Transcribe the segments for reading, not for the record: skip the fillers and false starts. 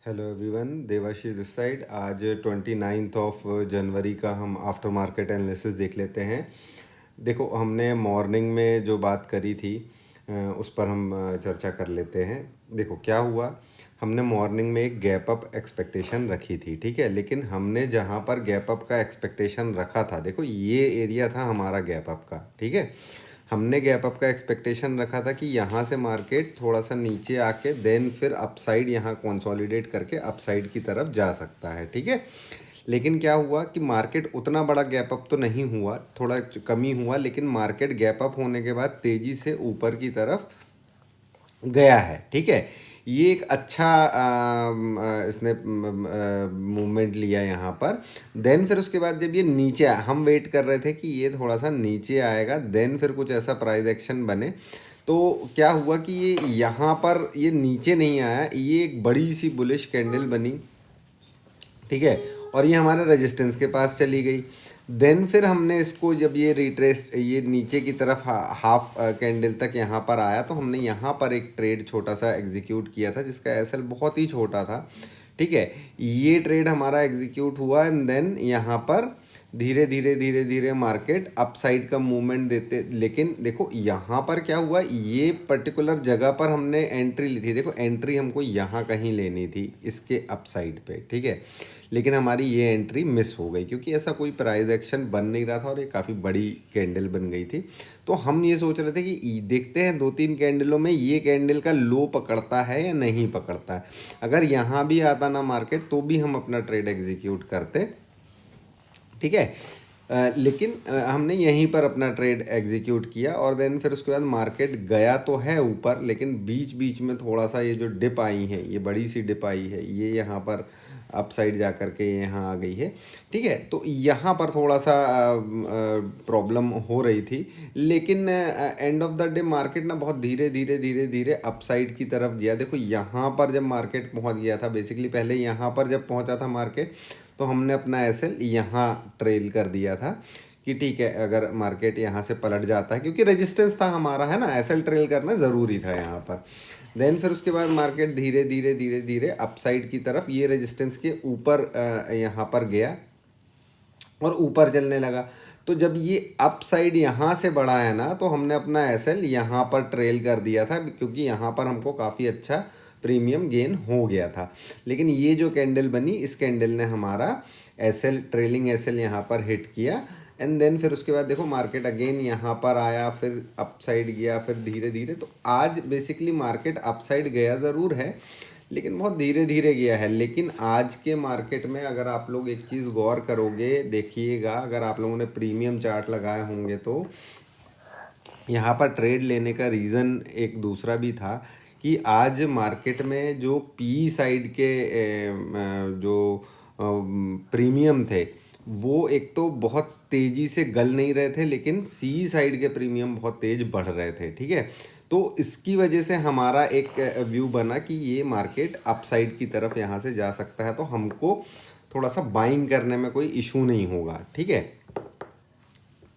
Hello everyone, Debashish this side. आज 29 of January का हम आफ्टर मार्केट एनालिसिस देख लेते हैं। देखो, हमने मॉर्निंग में जो बात करी थी उस पर हम चर्चा कर लेते हैं। देखो क्या हुआ, हमने मॉर्निंग में एक गैप अप एक्सपेक्टेशन रखी थी, ठीक है। लेकिन हमने जहाँ पर गैप अप का एक्सपेक्टेशन रखा था, देखो ये एरिया था हमारा गैप अप का, ठीक है। हमने गैप अप का एक्सपेक्टेशन रखा था कि यहाँ से मार्केट थोड़ा सा नीचे आके देन फिर अपसाइड यहाँ कंसोलिडेट करके अपसाइड की तरफ जा सकता है, ठीक है। लेकिन क्या हुआ कि मार्केट उतना बड़ा गैप अप तो नहीं हुआ, थोड़ा कम ही हुआ, लेकिन मार्केट गैप अप होने के बाद तेज़ी से ऊपर की तरफ गया है, ठीक है। ये एक अच्छा इसने मूवमेंट लिया यहाँ पर। देन फिर उसके बाद जब ये नीचे आया, हम वेट कर रहे थे कि ये थोड़ा सा नीचे आएगा, देन फिर कुछ ऐसा प्राइस एक्शन बने। तो क्या हुआ कि ये यहाँ पर ये नीचे नहीं आया, ये एक बड़ी सी बुलिश कैंडल बनी, ठीक है। और ये हमारे रेजिस्टेंस के पास चली गई। देन फिर हमने इसको जब ये रिट्रेस ये नीचे की तरफ हाफ कैंडल तक यहाँ पर आया, तो हमने यहाँ पर एक ट्रेड छोटा सा एग्जीक्यूट किया था जिसका एसएल बहुत ही छोटा था, ठीक है। ये ट्रेड हमारा एग्जीक्यूट हुआ एंड देन यहाँ पर धीरे धीरे धीरे धीरे मार्केट अपसाइड का मूवमेंट देते। लेकिन देखो यहाँ पर क्या हुआ, ये पर्टिकुलर जगह पर हमने एंट्री ली थी। देखो एंट्री हमको यहाँ कहीं लेनी थी इसके अपसाइड पे, ठीक है। लेकिन हमारी ये एंट्री मिस हो गई क्योंकि ऐसा कोई प्राइस एक्शन बन नहीं रहा था और ये काफ़ी बड़ी कैंडल बन गई थी। तो हम ये सोच रहे थे कि देखते हैं 2-3 कैंडलों में ये कैंडल का लो पकड़ता है या नहीं पकड़ता है। अगर यहाँ भी आता ना मार्केट तो भी हम अपना ट्रेड एग्जीक्यूट करते, ठीक है। लेकिन हमने यहीं पर अपना ट्रेड एग्जीक्यूट किया और देन फिर उसके बाद मार्केट गया तो है ऊपर, लेकिन बीच बीच में थोड़ा सा ये जो डिप आई है, ये बड़ी सी डिप आई है, ये यहाँ पर अपसाइड जा कर के यहाँ आ गई है, ठीक है। तो यहाँ पर थोड़ा सा प्रॉब्लम हो रही थी। लेकिन end of the day market ना बहुत धीरे धीरे धीरे धीरे अपसाइड की तरफ गया। देखो यहाँ पर जब मार्केट पहुँच गया था, बेसिकली पहले यहाँ पर जब पहुँचा था मार्केट, तो हमने अपना एसएल यहाँ ट्रेल कर दिया था कि ठीक है, अगर मार्केट यहाँ से पलट जाता है, क्योंकि रेजिस्टेंस था हमारा, है ना, एसएल ट्रेल करना ज़रूरी था यहाँ पर। देन फिर उसके बाद मार्केट धीरे धीरे धीरे धीरे अपसाइड की तरफ ये रेजिस्टेंस के ऊपर यहाँ पर गया और ऊपर चलने लगा। तो जब ये अप साइड यहाँ से बढ़ा है ना, तो हमने अपना एसएल यहाँ पर ट्रेल कर दिया था क्योंकि यहाँ पर हमको काफ़ी अच्छा प्रीमियम गेन हो गया था। लेकिन ये जो कैंडल बनी, इस कैंडल ने हमारा एसएल, ट्रेलिंग एसएल यहाँ पर हिट किया एंड देन फिर उसके बाद देखो मार्केट अगेन यहाँ पर आया, फिर अप साइड गया, फिर धीरे धीरे। तो आज बेसिकली मार्केट अप साइड गया ज़रूर है, लेकिन बहुत धीरे धीरे गया है। लेकिन आज के मार्केट में अगर आप लोग एक चीज़ गौर करोगे, देखिएगा, अगर आप लोगों ने प्रीमियम चार्ट लगाए होंगे तो यहाँ पर ट्रेड लेने का रीज़न एक दूसरा भी था कि आज मार्केट में जो पी साइड के जो प्रीमियम थे, वो एक तो बहुत तेज़ी से गल नहीं रहे थे, लेकिन सी साइड के प्रीमियम बहुत तेज़ बढ़ रहे थे, ठीक है। तो इसकी वजह से हमारा एक व्यू बना कि ये मार्केट अपसाइड की तरफ यहाँ से जा सकता है, तो हमको थोड़ा सा बाइंग करने में कोई इशू नहीं होगा, ठीक है।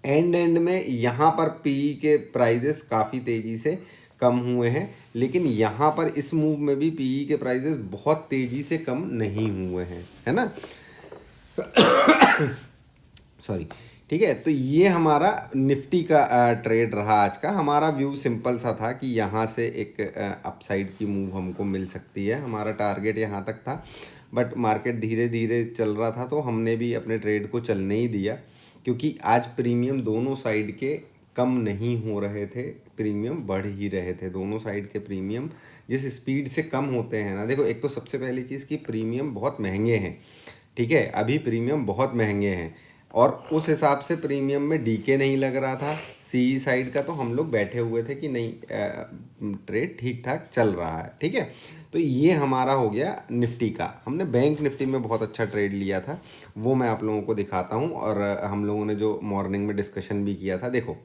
एंड में यहाँ पर पी के प्राइजेस काफ़ी तेज़ी से कम हुए हैं, लेकिन यहाँ पर इस मूव में भी पी के प्राइजेस बहुत तेज़ी से कम नहीं हुए हैं, है ना। सॉरी, ठीक है। तो ये हमारा निफ्टी का ट्रेड रहा आज का। हमारा व्यू सिंपल सा था कि यहाँ से एक अपसाइड की मूव हमको मिल सकती है, हमारा टारगेट यहाँ तक था। बट मार्केट धीरे धीरे चल रहा था तो हमने भी अपने ट्रेड को चलने ही दिया, क्योंकि आज प्रीमियम दोनों साइड के कम नहीं हो रहे थे, प्रीमियम बढ़ ही रहे थे। दोनों साइड के प्रीमियम जिस स्पीड से कम होते हैं ना, देखो एक तो सबसे पहली चीज़ कि प्रीमियम बहुत महंगे हैं, ठीक है। अभी प्रीमियम बहुत महंगे हैं और उस हिसाब से प्रीमियम में डीके नहीं लग रहा था सी साइड का, तो हम लोग बैठे हुए थे कि नहीं, ट्रेड ठीक ठाक चल रहा है, ठीक है। तो ये हमारा हो गया निफ्टी का। हमने बैंक निफ्टी में बहुत अच्छा ट्रेड लिया था, वो मैं आप लोगों को दिखाता हूँ। और हम लोगों ने जो मॉर्निंग में डिस्कशन भी किया था, देखो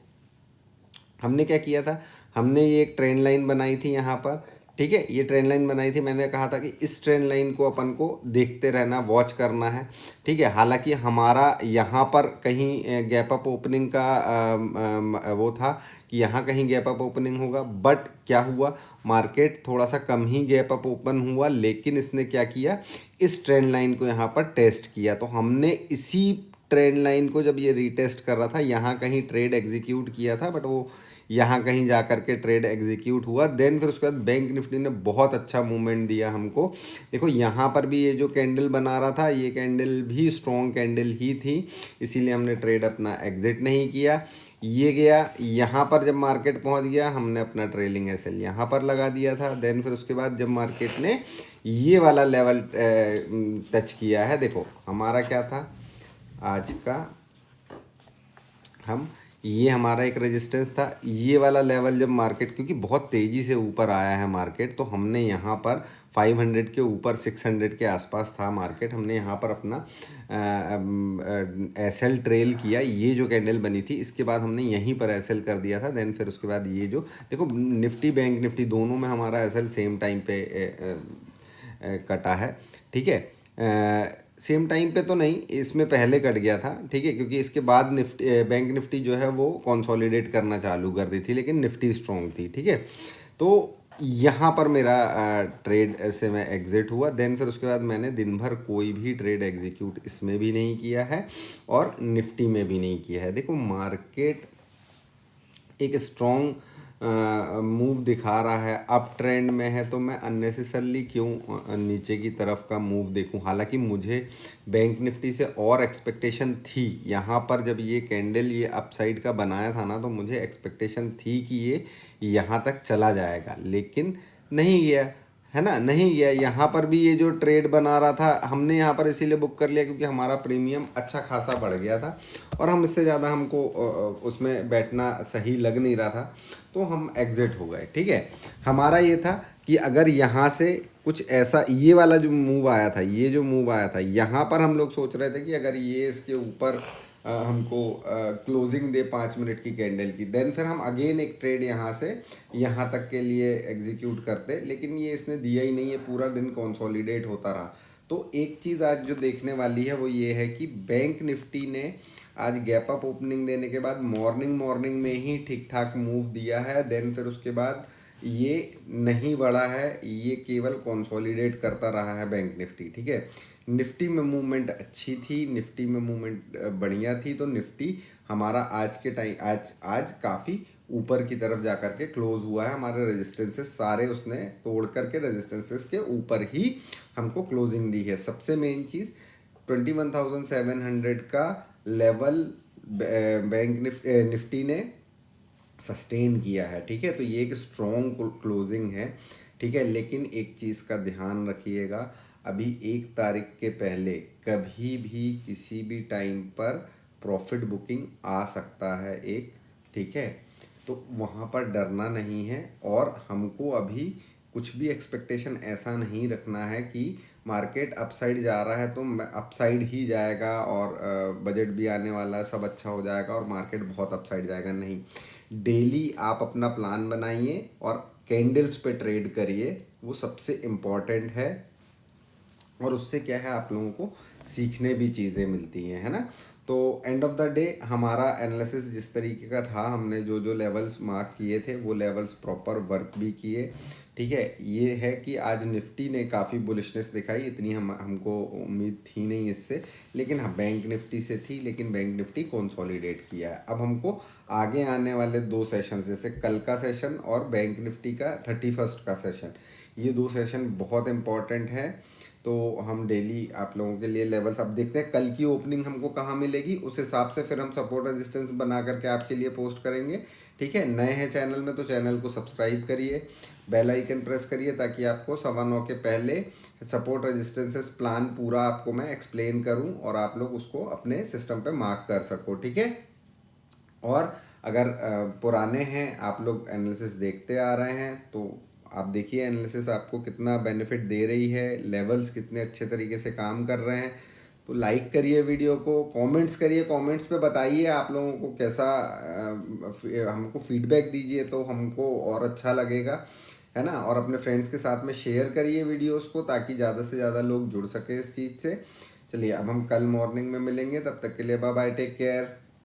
हमने क्या किया था, हमने ये एक ट्रेंड लाइन बनाई थी यहाँ पर, ठीक है, ये ट्रेंड लाइन बनाई थी, मैंने कहा था कि इस ट्रेंड लाइन को अपन को देखते रहना, वॉच करना है। ठीक है, हालांकि हमारा यहाँ पर कहीं गैप अप ओपनिंग का वो था कि यहाँ कहीं गैप अप ओपनिंग होगा, बट क्या हुआ, मार्केट थोड़ा सा कम ही गैप अप ओपन हुआ, लेकिन इसने क्या किया, इस ट्रेंड लाइन को यहाँ पर टेस्ट किया। तो हमने इसी ट्रेंड लाइन को जब ये रीटेस्ट कर रहा था, यहाँ कहीं ट्रेड एग्जीक्यूट किया था, बट वो यहाँ कहीं जा कर के ट्रेड एग्जीक्यूट हुआ। देन फिर उसके बाद बैंक निफ्टी ने बहुत अच्छा मूवमेंट दिया हमको। देखो यहाँ पर भी ये जो कैंडल बना रहा था, ये कैंडल भी स्ट्रॉन्ग कैंडल ही थी, इसीलिए हमने ट्रेड अपना एग्जिट नहीं किया। ये गया यहाँ पर, जब मार्केट पहुँच गया हमने अपना ट्रेलिंग एसएल यहाँ पर लगा दिया था। देन फिर उसके बाद जब मार्केट ने ये वाला लेवल टच किया है, देखो हमारा क्या था आज का, हम ये हमारा एक रेजिस्टेंस था, ये वाला लेवल जब मार्केट, क्योंकि बहुत तेज़ी से ऊपर आया है मार्केट, तो हमने यहाँ पर 500 के ऊपर 600 के आसपास था मार्केट, हमने यहाँ पर अपना एसएल ट्रेल किया। ये जो कैंडल बनी थी, इसके बाद हमने यहीं पर एसएल कर दिया था। देन फिर उसके बाद ये जो देखो निफ्टी बैंक निफ्टी दोनों में हमारा एसएल सेम टाइम पे कटा है। ठीक है, सेम टाइम पे तो नहीं, इसमें पहले कट गया था। ठीक है, क्योंकि इसके बाद निफ्टी बैंक निफ्टी जो है वो कंसोलिडेट करना चालू कर दी थी, लेकिन निफ्टी स्ट्रॉन्ग थी। ठीक है, तो यहाँ पर मेरा ट्रेड से मैं एग्जिट हुआ। देन फिर उसके बाद मैंने दिन भर कोई भी ट्रेड एग्जीक्यूट इसमें भी नहीं किया है और निफ्टी में भी नहीं किया है। देखो मार्केट एक स्ट्रॉन्ग मूव दिखा रहा है, अप ट्रेंड में है, तो मैं अननेसेसरली क्यों नीचे की तरफ का मूव देखूं। हालांकि मुझे बैंक निफ्टी से और एक्सपेक्टेशन थी, यहाँ पर जब ये कैंडल ये अपसाइड का बनाया था ना, तो मुझे एक्सपेक्टेशन थी कि ये यहाँ तक चला जाएगा, लेकिन नहीं गया, है ना, नहीं गया। यहाँ पर भी ये जो ट्रेड बना रहा था, हमने यहाँ पर इसीलिए बुक कर लिया क्योंकि हमारा प्रीमियम अच्छा खासा बढ़ गया था और हम इससे ज़्यादा हमको उसमें बैठना सही लग नहीं रहा था, तो हम एग्ज़िट हो गए। ठीक है, हमारा ये था कि अगर यहाँ से कुछ ऐसा, ये वाला जो मूव आया था, ये जो मूव आया था, यहाँ पर हम लोग सोच रहे थे कि अगर ये इसके ऊपर हमको क्लोजिंग दे 5 मिनट की कैंडल की, देन फिर हम अगेन एक ट्रेड यहाँ से यहाँ तक के लिए एग्जीक्यूट करते, लेकिन ये इसने दिया ही नहीं है, पूरा दिन कंसोलिडेट होता रहा। तो एक चीज़ आज जो देखने वाली है वो ये है कि बैंक निफ्टी ने आज गैप अप ओपनिंग देने के बाद मॉर्निंग में ही ठीक ठाक मूव दिया है। देन फिर उसके बाद ये नहीं बढ़ा है, ये केवल कंसोलिडेट करता रहा है बैंक निफ्टी। ठीक है, निफ्टी में मूवमेंट अच्छी थी, निफ्टी में मूवमेंट बढ़िया थी, तो निफ्टी हमारा आज के टाइम आज काफ़ी ऊपर की तरफ जा कर के क्लोज हुआ है। हमारे रेजिस्टेंसेस सारे उसने तोड़ करके रेजिस्टेंसेस के ऊपर ही हमको क्लोजिंग दी है। सबसे मेन चीज़ 21,700 का लेवल बैंक निफ्टी ने सस्टेन किया है। ठीक है, तो ये एक स्ट्रॉन्ग क्लोजिंग है। ठीक है, लेकिन एक चीज़ का ध्यान रखिएगा, अभी 1 तारीख के पहले कभी भी किसी भी टाइम पर प्रॉफिट बुकिंग आ सकता है एक। ठीक है, तो वहाँ पर डरना नहीं है और हमको अभी कुछ भी एक्सपेक्टेशन ऐसा नहीं रखना है कि मार्केट अपसाइड जा रहा है तो अपसाइड ही जाएगा और बजट भी आने वाला है, सब अच्छा हो जाएगा और मार्केट बहुत अपसाइड जाएगा। नहीं, डेली आप अपना प्लान बनाइए और कैंडल्स पे ट्रेड करिए, वो सबसे इम्पॉर्टेंट है और उससे क्या है, आप लोगों को सीखने भी चीज़ें मिलती हैं, है ना। तो एंड ऑफ द डे हमारा एनालिसिस जिस तरीके का था, हमने जो जो लेवल्स मार्क किए थे वो लेवल्स प्रॉपर वर्क भी किए। ठीक है, ये है कि आज निफ्टी ने काफ़ी बुलिशनेस दिखाई, इतनी हमको उम्मीद थी नहीं इससे, लेकिन हाँ बैंक निफ्टी से थी, लेकिन बैंक निफ्टी कंसोलिडेट किया है। अब हमको आगे आने वाले 2 सेशन, जैसे कल का सेशन और बैंक निफ्टी का 31 का सेशन, ये 2 सेशन बहुत इंपॉर्टेंट है। तो हम डेली आप लोगों के लिए लेवल्स अब देखते हैं, कल की ओपनिंग हमको कहाँ मिलेगी, उस हिसाब से फिर हम सपोर्ट रेजिस्टेंस बना करके आपके लिए पोस्ट करेंगे। ठीक है, नए हैं चैनल में तो चैनल को सब्सक्राइब करिए, बेल आइकन प्रेस करिए, ताकि आपको 9:15 के पहले सपोर्ट रेजिस्टेंसेस प्लान पूरा आपको मैं एक्सप्लेन करूं और आप लोग उसको अपने सिस्टम पे मार्क कर सको। ठीक है, और अगर पुराने हैं आप लोग, एनालिसिस देखते आ रहे हैं, तो आप देखिए एनालिसिस आपको कितना बेनिफिट दे रही है, लेवल्स कितने अच्छे तरीके से काम कर रहे हैं। तो लाइक करिए वीडियो को, कमेंट्स करिए, कमेंट्स पे बताइए आप लोगों को कैसा, हमको फीडबैक दीजिए तो हमको और अच्छा लगेगा, है ना। और अपने फ्रेंड्स के साथ में शेयर करिए वीडियोस को, ताकि ज़्यादा से ज़्यादा लोग जुड़ सके इस चीज़ से। चलिए अब हम कल मॉर्निंग में मिलेंगे, तब तक के लिए बाय बाय, टेक केयर।